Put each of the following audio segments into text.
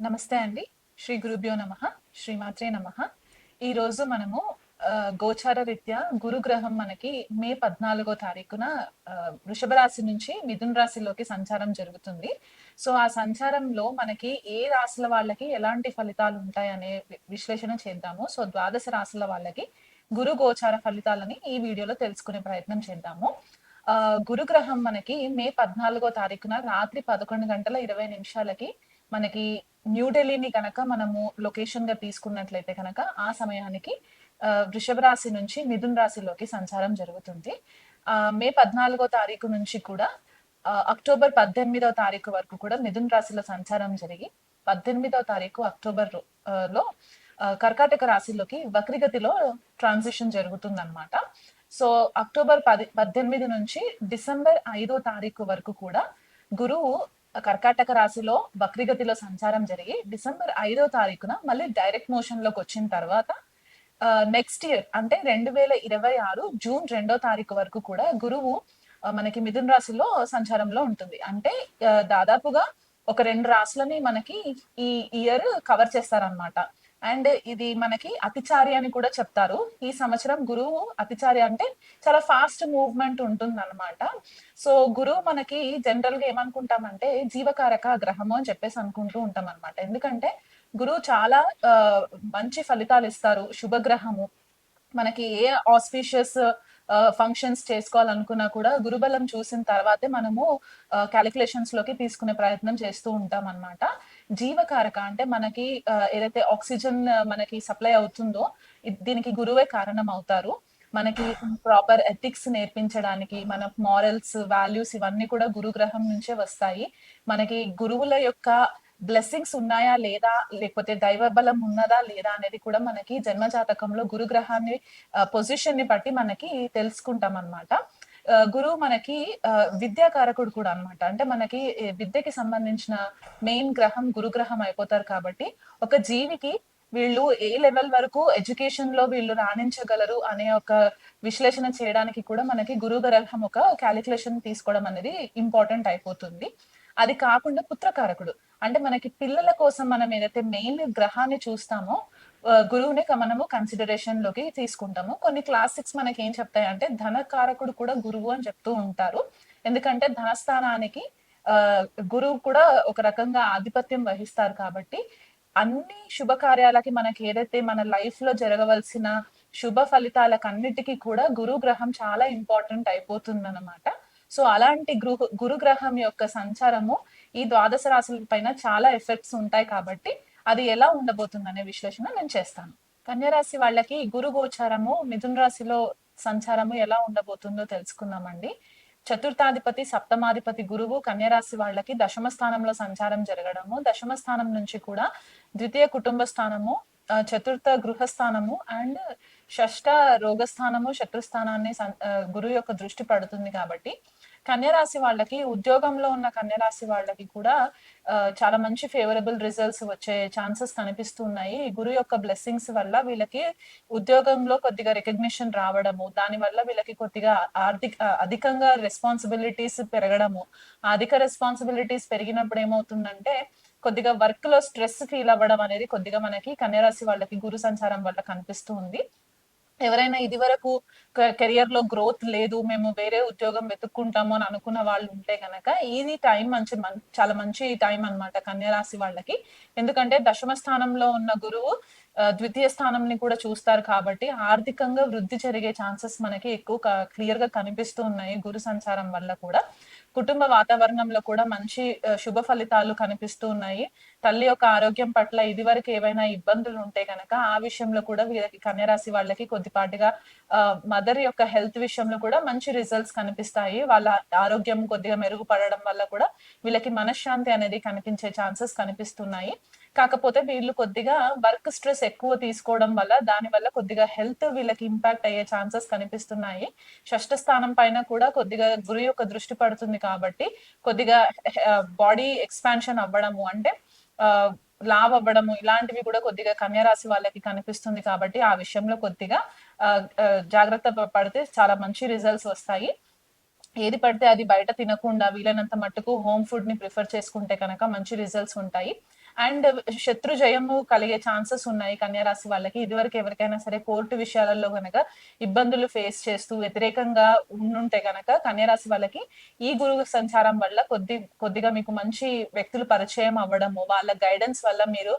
నమస్తే అండి. శ్రీ గురుభ్యో నమః. శ్రీమాత్రే నమః. ఈరోజు మనము గోచార రీత్యా గురుగ్రహం మనకి మే 14 తారీఖున వృషభ రాశి నుంచి మిథున రాశిలోకి సంచారం జరుగుతుంది. సో, ఆ సంచారంలో మనకి ఏ రాశుల వాళ్ళకి ఎలాంటి ఫలితాలు ఉంటాయనే విశ్లేషణ చేద్దాము. సో, ద్వాదశ రాశుల వాళ్ళకి గురు గోచార ఫలితాలని ఈ వీడియోలో తెలుసుకునే ప్రయత్నం చేద్దాము. గురుగ్రహం మనకి మే 14 తారీఖున రాత్రి 11 గంటల 20 నిమిషాలకి మనకి న్యూఢిల్లీని గనక మనము లొకేషన్ గా తీసుకున్నట్లయితే కనుక ఆ సమయానికి వృషభ రాశి నుంచి మిథున రాశిలోకి సంచారం జరుగుతుంది. మే 14 తారీఖు నుంచి కూడా అక్టోబర్ 18 తారీఖు వరకు కూడా మిథున రాశిలో సంచారం జరిగి 18 తారీఖు అక్టోబర్ లో కర్కాటక రాశిలోకి వక్రిగతిలో ట్రాన్సిషన్ జరుగుతుందన్నమాట. సో అక్టోబర్ 18 నుంచి డిసెంబర్ 5 తారీఖు వరకు కూడా గురువు కర్కాటక రాశిలో వక్రిగతిలో సంచారం జరిగి డిసెంబర్ 5 తారీఖున మళ్ళీ డైరెక్ట్ మోషన్ లోకి వచ్చిన తర్వాత నెక్స్ట్ ఇయర్ అంటే 2026 జూన్ 2 తారీఖు వరకు కూడా గురువు మనకి మిథున రాశిలో సంచారంలో ఉంటుంది. అంటే దాదాపుగా ఒక 2 రాశులని మనకి ఈ ఇయర్ కవర్ చేస్తారనమాట. అండ్ ఇది మనకి అతిచారి అని కూడా చెప్తారు. ఈ సంవత్సరం గురువు అతిచారి అంటే చాలా ఫాస్ట్ మూవ్మెంట్ ఉంటుందన్నమాట. సో గురువు మనకి జనరల్ గా ఏమనుకుంటామంటే జీవకారక గ్రహము అని చెప్పేసి అనుకుంటూ ఉంటాం అనమాట. ఎందుకంటే గురువు చాలా మంచి ఫలితాలు ఇస్తారు. శుభగ్రహము. మనకి ఏ ఆస్పీషియస్ ఫంక్షన్స్ చేసుకోవాలనుకున్నా కూడా గురుబలం చూసిన తర్వాతే మనము క్యాలిక్యులేషన్స్ లోకి తీసుకునే ప్రయత్నం చేస్తూ ఉంటాం అన్నమాట. జీవకారక అంటే మనకి ఏదైతే ఆక్సిజన్ మనకి సప్లై అవుతుందో దీనికి గురువే కారణం అవుతారు. మనకి ప్రాపర్ ఎథిక్స్ నేర్పించడానికి మన మారల్స్ వాల్యూస్ ఇవన్నీ కూడా గురుగ్రహం నుంచే వస్తాయి. మనకి గురువుల యొక్క బ్లెస్సింగ్స్ ఉన్నాయా లేదా, లేకపోతే దైవ బలం ఉన్నదా లేదా అనేది కూడా మనకి జన్మ జాతకంలో గురుగ్రహాన్ని పొజిషన్ ని బట్టి మనకి తెలుసుకుంటాం అన్నమాట. గురువు మనకి విద్యాకారకుడు కూడా అన్నమాట. అంటే మనకి విద్యకి సంబంధించిన మెయిన్ గ్రహం గురుగ్రహం అయిపోతారు కాబట్టి ఒక జీవికి వీళ్ళు ఏ లెవెల్ వరకు ఎడ్యుకేషన్ లో వీళ్ళు రాణించగలరు అనే ఒక విశ్లేషణ చేయడానికి కూడా మనకి గురువు గ్రహం ఒక క్యాలిక్యులేషన్ తీసుకోవడం అనేది ఇంపార్టెంట్ అయిపోతుంది. అది కాకుండా పుత్రకారకుడు అంటే మనకి పిల్లల కోసం మనం ఏదైతే మెయిన్ గ్రహాన్ని చూస్తామో గురువుని మనము కన్సిడరేషన్ లోకి తీసుకుంటాము. కొన్ని క్లాసిక్స్ మనకి ఏం చెప్తాయంటే ధనకారకుడు కూడా గురువు అని చెప్తూ ఉంటారు. ఎందుకంటే ధనస్థానానికి ఆ గురువు కూడా ఒక రకంగా ఆధిపత్యం వహిస్తారు కాబట్టి అన్ని శుభకార్యాలకి మనకి ఏదైతే మన లైఫ్ లో జరగవలసిన శుభ ఫలితాలకన్నిటికీ కూడా గురు గ్రహం చాలా ఇంపార్టెంట్ అయిపోతుంది అనమాట. సో అలాంటి గురుగ్రహం యొక్క సంచారము ఈ ద్వాదశ రాశుల పైన చాలా ఎఫెక్ట్స్ ఉంటాయి కాబట్టి అది ఎలా ఉండబోతుంది అనే విశ్లేషణ నేను చేస్తాను. కన్యా రాశి వాళ్ళకి గురు గోచారము మిథున రాశిలో సంచారము ఎలా ఉండబోతుందో తెలుసుకుందామండి. చతుర్థాధిపతి సప్తమాధిపతి గురువు కన్యా రాశి వాళ్ళకి దశమ స్థానంలో సంచారం జరగడము, దశమ స్థానం నుంచి కూడా ద్వితీయ కుటుంబ స్థానము, చతుర్థ గృహస్థానము అండ్ షష్ట రోగస్థానము శత్రుస్థానాన్ని గురువు యొక్క దృష్టి పడుతుంది కాబట్టి కన్యరాశి వాళ్ళకి ఉద్యోగంలో ఉన్న కన్యరాశి వాళ్ళకి కూడా చాలా మంచి ఫేవరబుల్ రిజల్ట్స్ వచ్చే ఛాన్సెస్ కనిపిస్తున్నాయి. గురు యొక్క బ్లెస్సింగ్స్ వల్ల వీళ్ళకి ఉద్యోగంలో కొద్దిగా రికగ్నిషన్ రావడము, దాని వల్ల వీళ్ళకి కొద్దిగా అధికంగా రెస్పాన్సిబిలిటీస్ పెరగడము. అధిక రెస్పాన్సిబిలిటీస్ పెరిగినప్పుడు ఏమవుతుందంటే కొద్దిగా వర్క్ లో స్ట్రెస్ ఫీల్ అవ్వడం అనేది కొద్దిగా మనకి కన్యరాశి వాళ్ళకి గురు సంచారం వల్ల కనిపిస్తూ ఉంది. ఎవరైనా ఇది వరకు కెరియర్ లో గ్రోత్ లేదు, మేము వేరే ఉద్యోగం వెతుక్కుంటాము అని అనుకున్న వాళ్ళు ఉంటే కనుక ఇది టైం చాలా మంచి టైం అన్నమాట కన్యా రాశి వాళ్ళకి. ఎందుకంటే దశమ స్థానంలో ఉన్న గురువు ద్వితీయ స్థానంని కూడా చూస్తారు కాబట్టి ఆర్థికంగా వృద్ధి జరిగే ఛాన్సెస్ మనకి ఎక్కువ క్లియర్ గా కనిపిస్తూ ఉన్నాయి గురు సంచారం వల్ల కూడా. కుటుంబ వాతావరణంలో కూడా మంచి శుభ ఫలితాలు కనిపిస్తూ ఉన్నాయి. తల్లి యొక్క ఆరోగ్యం పట్ల ఇది వరకు ఏవైనా ఇబ్బందులు ఉంటే కనుక ఆ విషయంలో కూడా వీళ్ళకి కన్యరాశి వాళ్ళకి కొద్దిపాటిగా మదర్ యొక్క హెల్త్ విషయంలో కూడా మంచి రిజల్ట్స్ కనిపిస్తాయి. వాళ్ళ ఆరోగ్యం కొద్దిగా మెరుగుపడడం వల్ల కూడా వీళ్ళకి మనశ్శాంతి అనేది కనిపించే ఛాన్సెస్ కనిపిస్తున్నాయి. కాకపోతే వీళ్ళు కొద్దిగా వర్క్ స్ట్రెస్ ఎక్కువ తీసుకోవడం వల్ల దాని వల్ల కొద్దిగా హెల్త్ వీళ్ళకి ఇంపాక్ట్ అయ్యే ఛాన్సెస్ కనిపిస్తున్నాయి. షష్ఠ స్థానం పైన కూడా కొద్దిగా గురు యొక్క దృష్టి పడుతుంది కాబట్టి కొద్దిగా బాడీ ఎక్స్పాన్షన్ అవ్వడము అంటే లావ్ అవ్వడము ఇలాంటివి కూడా కొద్దిగా కన్యా రాశి వాళ్ళకి కనిపిస్తుంది కాబట్టి ఆ విషయంలో కొద్దిగా జాగ్రత్త పడితే చాలా మంచి రిజల్ట్స్ వస్తాయి. ఏది పడితే అది బయట తినకుండా వీలైనంత మట్టుకు హోమ్ ఫుడ్ ని ప్రిఫర్ చేసుకుంటే కనుక మంచి రిజల్ట్స్ ఉంటాయి. అండ్ శత్రు జయము కలిగే ఛాన్సెస్ ఉన్నాయి కన్యా రాశి వాళ్ళకి. ఇదివరకు ఎవరికైనా సరే కోర్టు విషయాలలో గనక ఇబ్బందులు ఫేస్ చేస్తూ వ్యతిరేకంగా ఉండుంటే గనక కన్యా రాశి వాళ్ళకి ఈ గురువు సంచారం వల్ల కొద్దిగా మీకు మంచి వ్యక్తులు పరిచయం అవ్వడము, వాళ్ళ గైడెన్స్ వల్ల మీరు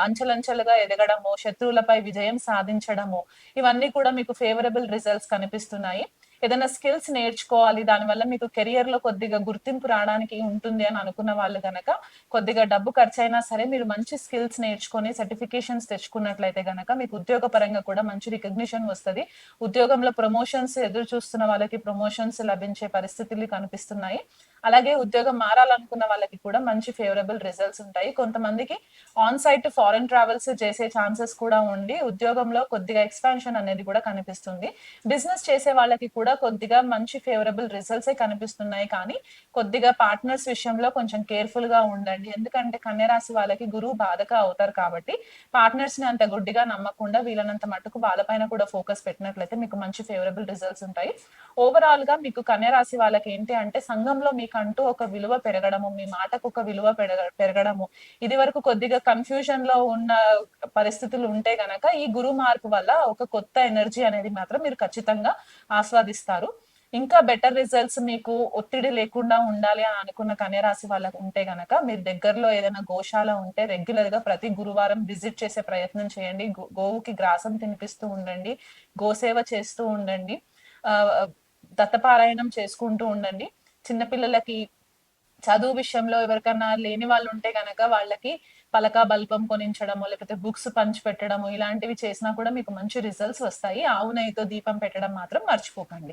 అంచెలంచెలుగా ఎదగడము, శత్రువులపై విజయం సాధించడము, ఇవన్నీ కూడా మీకు ఫేవరబుల్ రిజల్ట్స్ కనిపిస్తున్నాయి. ఏదైనా స్కిల్స్ నేర్చుకోవాలి, దానివల్ల మీకు కెరియర్ లో కొద్దిగా గుర్తింపు రావడానికి ఉంటుంది అని అనుకున్న వాళ్ళు గనక కొద్దిగా డబ్బు ఖర్చైనా సరే మీరు మంచి స్కిల్స్ నేర్చుకొని సర్టిఫికేషన్స్ తెచ్చుకున్నట్లయితే గనక మీకు ఉద్యోగ పరంగా కూడా మంచి రికగ్నిషన్ వస్తుంది. ఉద్యోగంలో ప్రమోషన్స్ ఎదురు చూస్తున్న వాళ్ళకి ప్రమోషన్స్ లభించే పరిస్థితులు కనిపిస్తున్నాయి. అలాగే ఉద్యోగం మారాలనుకున్న వాళ్ళకి కూడా మంచి ఫేవరబుల్ రిజల్ట్స్ ఉంటాయి. కొంతమందికి ఆన్ సైట్ ఫారెన్ ట్రావెల్స్ చేసే ఛాన్సెస్ కూడా ఉండి ఉద్యోగంలో కొద్దిగా ఎక్స్పాన్షన్ అనేది కూడా కనిపిస్తుంది. బిజినెస్ చేసే వాళ్ళకి కూడా కొద్దిగా మంచి ఫేవరబుల్ రిజల్ట్స్ కనిపిస్తున్నాయి. కానీ కొద్దిగా పార్ట్నర్స్ విషయంలో కొంచెం కేర్ఫుల్ గా ఉండండి. ఎందుకంటే కన్య రాశి వాళ్ళకి గురువు బాధక అవుతారు కాబట్టి పార్ట్నర్స్ ని అంత గుడ్డిగా నమ్మకుండా వీళ్ళనంత మటుకు వాళ్ళపైన కూడా ఫోకస్ పెట్టినట్లయితే మీకు మంచి ఫేవరబుల్ రిజల్ట్స్ ఉంటాయి. ఓవరాల్ గా మీకు కన్య రాశి వాళ్ళకి ఏంటి అంటే సంఘంలో మీకంటూ ఒక విలువ పెరగడము, మీ మాటకు ఒక విలువ పెరగడము, ఇది వరకు కొద్దిగా కన్ఫ్యూజన్ లో ఉన్న పరిస్థితులు ఉంటే గనక ఈ గురు మార్పు వల్ల ఒక కొత్త ఎనర్జీ అనేది మాత్రం మీరు ఖచ్చితంగా ఆస్వాదిస్తారు. ఇంకా బెటర్ రిజల్ట్స్ మీకు ఒత్తిడి లేకుండా ఉండాలి అని అనుకున్న కన్య రాశి వాళ్ళకు ఉంటే గనక మీరు దగ్గరలో ఏదైనా గోశాల ఉంటే రెగ్యులర్ గా ప్రతి గురువారం విజిట్ చేసే ప్రయత్నం చేయండి. గోవుకి గ్రాసం తినిపిస్తూ ఉండండి, గోసేవ చేస్తూ ఉండండి, ఆ దత్తపారాయణం చేసుకుంటూ ఉండండి. చిన్నపిల్లలకి చదువు విషయంలో ఎవరికన్నా లేని వాళ్ళు ఉంటే గనక వాళ్ళకి పలక బల్పం కొనించడము, లేకపోతే బుక్స్ పంచి పెట్టడము, ఇలాంటివి చేసినా కూడా మీకు మంచి రిజల్ట్స్ వస్తాయి. ఆవు నెయ్యితో దీపం పెట్టడం మాత్రం మర్చిపోకండి.